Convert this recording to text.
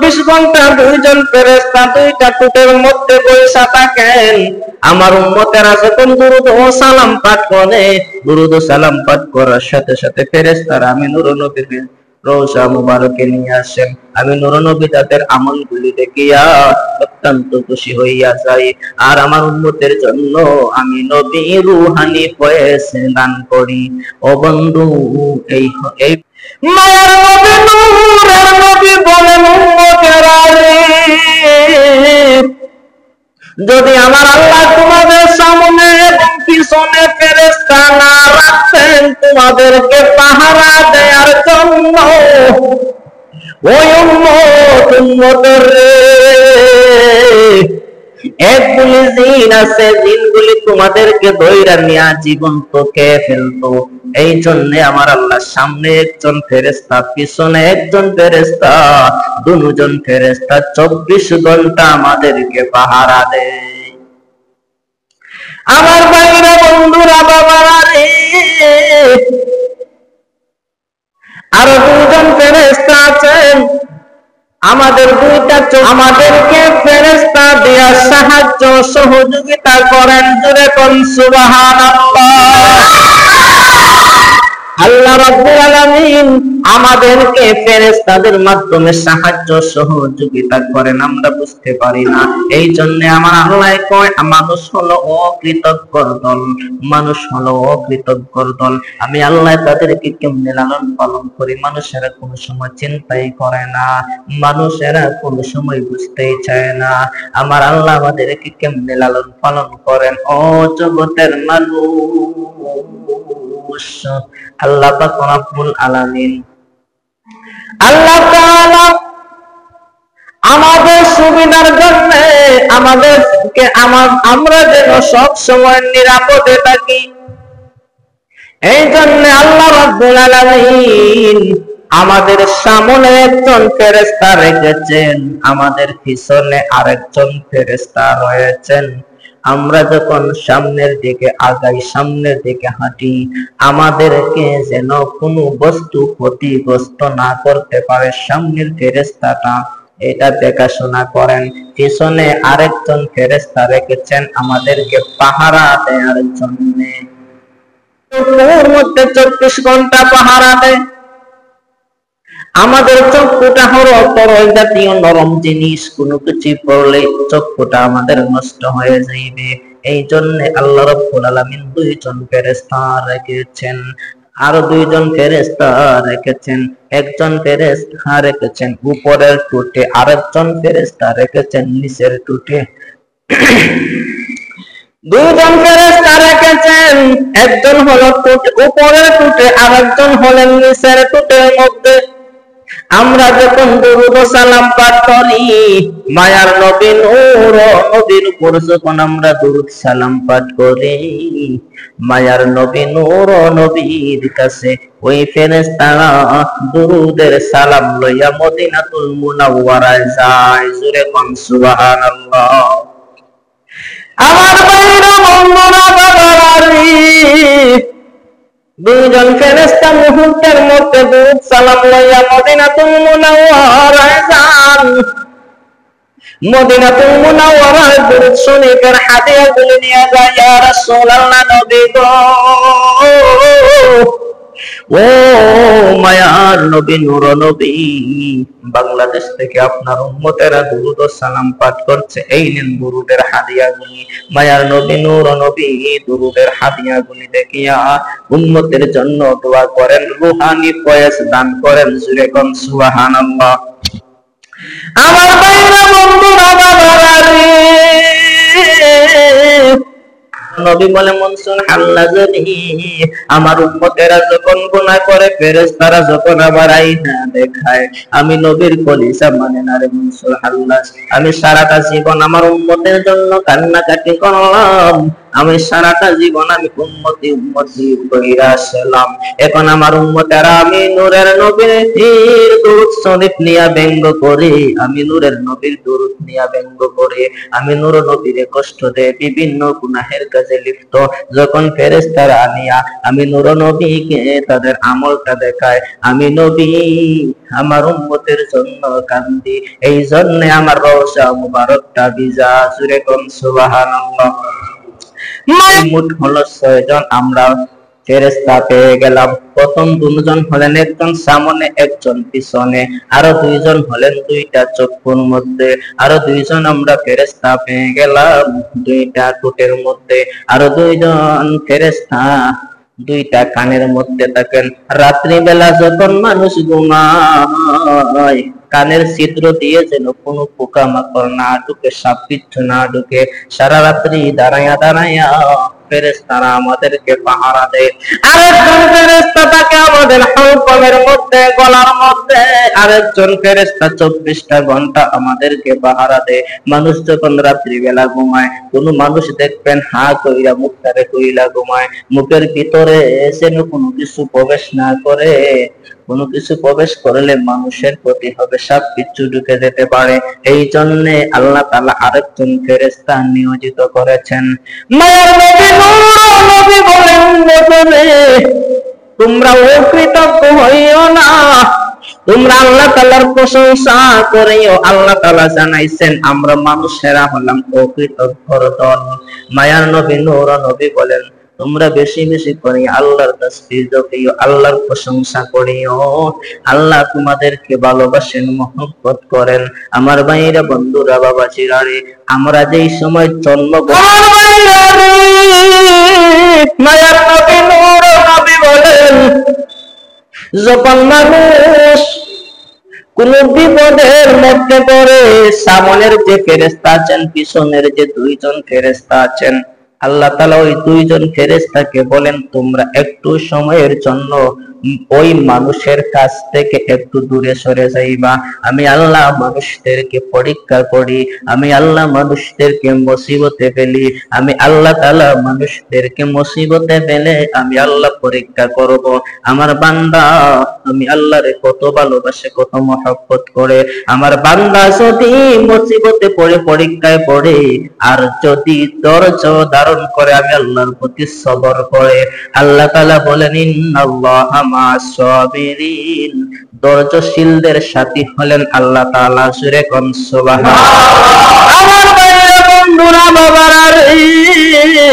24 ঘন্টা দুইজন ফেরেশতা দুইটা টুটের মধ্যে বসে থাকেন। আমার উম্মতেরা যখন দুরূদ ও সালাম পাঠ করে, দুরূদ ও সালাম পাঠ করার সাথে সাথে ফেরেশতারা আমি নূর নবীর রওজা মুবারকে নিয়ে আসেন। আমি নূর নবী তাদের আমলগুলি দেখিয়া অত্যন্ত খুশি হইয়া যাই। আর আমার উম্মতের জন্য আমি নবী রূহানি ফয়েজ দান করি। ও বন্ধু, এই মায়ার নবী নূরের নবী বলেন, উম্মতেরা রে, যদি আমার আল্লাহ তোমাদের সামনে এবং পিছনে ফেরেশতা না রাখতেন তোমাদেরকে পাহারা দেওয়ার জন্য, ওই উম্মতের একগুলি জিন আছে, জিনগুলি তোমাদেরকে ধইরা নিয়া জীবন্ত খেয়ে ফেলতো। এই জন্য আমার আল্লাহ সামনে একজন ফেরেশতা, পিছনে একজন ফেরেশতা, দুজন ফেরেশতা 24 ঘন্টা আমাদেরকে পাহারা দেয়। আমার ভাইরা, বন্ধুরা, বাবারা রে, আরো দুজন ফেরেশতা আছেন আমাদের দুইটা চোখ, আমাদেরকে ফেরেশতা দিয়া সাহায্য সহযোগিতা করেন। জোরে কোন সুবহানাল্লাহ। আল্লাহ রাব্বুল আলামিন আমাদেরকে ফেরেশতাদের মাধ্যমে সাহায্য সহযোগিতা করেন, আমরা বুঝতে পারি না। এই জন্য আমার আল্লাহ কয়, মানুষ হলো অকৃতজ্ঞর দল, মানুষ হলো অকৃতজ্ঞর দল। আমি আল্লাহ তাদেরকে কেমনে লালন পালন করি, মানুষেরা কোনো সময় চিন্তাই করে না, মানুষেরা কোনো সময় বুঝতেই চায় না। আমার আল্লাহ আমাদেরকে কেমনে লালন পালন করেন। ও জগতের মানুষ, আল্লাহ পাক রব্বুল আলামিন, আল্লাহ তাআলা আমাদের সুবিধার জন্য আমাদেরকে আমরা যেন সব সময় নিরাপদে থাকি, এই জন্য আল্লাহ রাব্বুল আলামিন আমাদের সামনে একজন ফেরেশতা রেখেছেন, আমাদের পিছনে আরেকজন ফেরেশতা রয়েছেন। আমরা যখন সামনের দিকে আগাই, সামনের দিকে হাঁটি, আমাদেরকে যেন কোনো বস্তু ক্ষতিগ্রস্ত না করতে পারে সামনের ফেরেশতাটা এটা দেখাশোনা করেন। পিছনে আরেকজন ফেরেশতা রেখেছেন আমাদেরকে পাহারা দেওয়ার জন্য। ওর মধ্যে 24 ঘন্টা পাহারা দেয়। আমাদের চক্ষুটা হলো তরল জাতীয় নরম জিনিস, কোনো কিছু পড়লে চক্ষুটা আমাদের নষ্ট হয়ে যাইবে। এই জন্য আল্লাহ রাব্বুল আলামিন দুইজন ফেরেশতা রেখেছেন, আরো দুইজন ফেরেশতা রেখেছেন। একজন ফেরেশতা রেখেছেন উপরের টুটে, আরেকজন ফেরেশতা রেখেছেন নিচের টুটে। দুইজন ফেরেশতা রেখেছেন, একজন হলো উপরের টুটে, আরেকজন হলেন নিচের টুটের মধ্যে। আমরা যখন দুরূদ ও সালাম পাঠ করি, মায়ার নবী নূর নবীর উপর যখন আমরা দুরূদ সালাম পাঠ করি, মায়ার নবী নূর নবীর কাছে ওই ফেরেশতারা দুরূদের সালাম লইয়া মদিনাতুল মুনাওয়ারায় যায়। জোরে কোন সুবহানাল্লাহ। আমার ভাইরা, বন্ধুরা, বাবারা রে, দুইজন ফেরেশতা মুহূর্তের মধ্যে দুরূদ সালাম লইয়া মদিনাতুল মুনাওয়ারায় যান। মদিনাতুল মুনাওয়ারায় দুরূদ শরীফের হাদিয়াগুলি নিয়ে যায়। ইয়া রাসূলুল্লাহ, নবী গো, ও মায়ার নবী নূর নবী, বাংলাদেশ থেকে আপনার উম্মতেরা দুরূদ ও সালাম পাঠ করছে, এই নেন দুরূদের হাদিয়াগুলি। মায়ার নবী নূর নবী দুরূদের হাদিয়াগুলি দেখিয়া উম্মতের জন্য দোয়া করেন, রূহানি ফয়েজ দান করেন। জোরে কোন সুবহানাল্লাহ। আমার ভাইরা, বন্ধুরা, বাবারা রে, নবী বলে, মনসুন আল্লাহ, যদি আমার উম্মতেরা যখন গুনাহ করে, ফেরেশতারা যখন আমার আইনা দেখায়, আমি নবীর কলিজা মানে না রে মনসুন আল্লাহ। আমি সারাটা জীবন আমার উম্মতের জন্য কান্নাকাটি করলাম, আমি সারাটা জীবন আমি উম্মতি উম্মতি কইরা আসলাম। এখন আমার উম্মতেরা আমি নূরের নবীর দুরূদ শরীফ নিয়া ব্যঙ্গ করে, আমি নূরের নবীর দুরূদ নিয়া ব্যঙ্গ করে, আমি নূর নবীর কষ্ট দেয় বিভিন্ন গুনাহের কাজে লিপ্ত যখন ফেরেশতারা আনিয়া আমি নূর নবীকে তাদের আমলটা দেখায়, আমি নবী আমার উম্মতের জন্য কান্দি, এই জন্য আমার রওজা মুবারকটা ভিজা। জোরে কোন সুবহানাল্লাহ। মোট হলো 6 জন আমরা ফেরেশতা পেয়ে গেলাম। প্রথম 2 জন হলেন একজন সামনে একজন পিছনে, আরো 2 জন হলেন 2টা চক্ষুর মধ্যে, আরো 2 জন আমরা ফেরেশতা পেয়ে গেলাম 2টা ঠোঁটের মধ্যে, আরো 2 জন ফেরেশতা 2টা কানের মধ্যে থাকেন। রাত্রি বেলা যখন মানুষ ঘুমায় কানের ছিদ্র দিয়ে যেন কোনো পোকামাকড় না ঢুকে, সাপ বিচ্ছু না ঢুকে, সারা রাত্রি দাঁড়াইয়া দাঁড়াইয়া ফেরেশতারা আমাদেরকে পাহারা দেয়। আরেকজন ফেরেশতা থাকে আমাদের হালকমের মধ্যে, গলার মধ্যে, আরেকজন ফেরেশতা 24টা ঘন্টা আমাদেরকে পাহারা দেয়। মানুষ যখন রাত্রি বেলা ঘুমায়, কোন মানুষ দেখবেন হা কইরা মুখটারে কইলা ঘুমায়, মুখের ভিতরে যেন কোনো কিছু প্রবেশ না করে, কোনো কিছু প্রবেশ করলে মানুষের ক্ষতি হবে, সাপ বিচ্ছু ঢুকে যেতে পারে। এই জন্য আল্লাহ তাআলা আরেকজন ফেরেশতা নিয়োজিত করেছেন। মায়ার নবী নূর নবী বলেন, তোমরা অকৃতজ্ঞ হইও না, তোমরা আল্লাহ তাআলার প্রশংসা করিও। আল্লাহ তাআলা জানাইছেন আমরা মানুষেরা হলাম অকৃতজ্ঞর দল। মায়ার নবী নূর নবী বলেন, তোমরা বেশি বেশি করে আল্লাহর তাসবিহ করিও, আল্লাহর প্রশংসা করিও। আল্লাহ তোমাদেরকে ভালোবাসেন, মহব্বত করেন। আমার ভাইরা, বন্ধুরা, বাবাজিরা রে, আমরা যেই সময় জন্মগ্রহণ, মায়ার নবী নূর নবী বলেন, যখন মানুষ কোন বিপদের মধ্যে পড়ে, সামনের যে ফেরেশতা আছেন, পিছনের যে 2 জন ফেরেশতা আছেন, আল্লাহ তাআলা ওই 2 জন ফেরেশতাকে বলেন তোমরা একটু সময়ের জন্য ওই মানুষের কাছ থেকে একটু দূরে সরে যাইবা। আমি আল্লাহ মানুষদেরকে পরীক্ষা করি, আমি আল্লাহ মানুষদেরকে মুসিবতে ফেলি, আমি আল্লাহ তাআলা মানুষদেরকে মুসিবতে ফেলে আমি আল্লাহ পরীক্ষা করব আমার বান্দা আমি আল্লাহরে কত ভালোবাসে, কত মহব্বত করে। আমার বান্দা যদি মুসিবতে পড়ে, পরীক্ষায় পড়ে, আর যদি ধৈর্য ধারণ করে, আমি আল্লাহর প্রতি সবর করে, আল্লাহ তাআলা বলেন ইন্নাল্লাহা মা'আস সাবিরিন, ধৈর্যশীলদের সাথী হলেন আল্লাহ তাআলা। জোরে কোন সুবহানাল্লাহ। আমার ভাইরা, বন্ধুরা, বাবারা রে,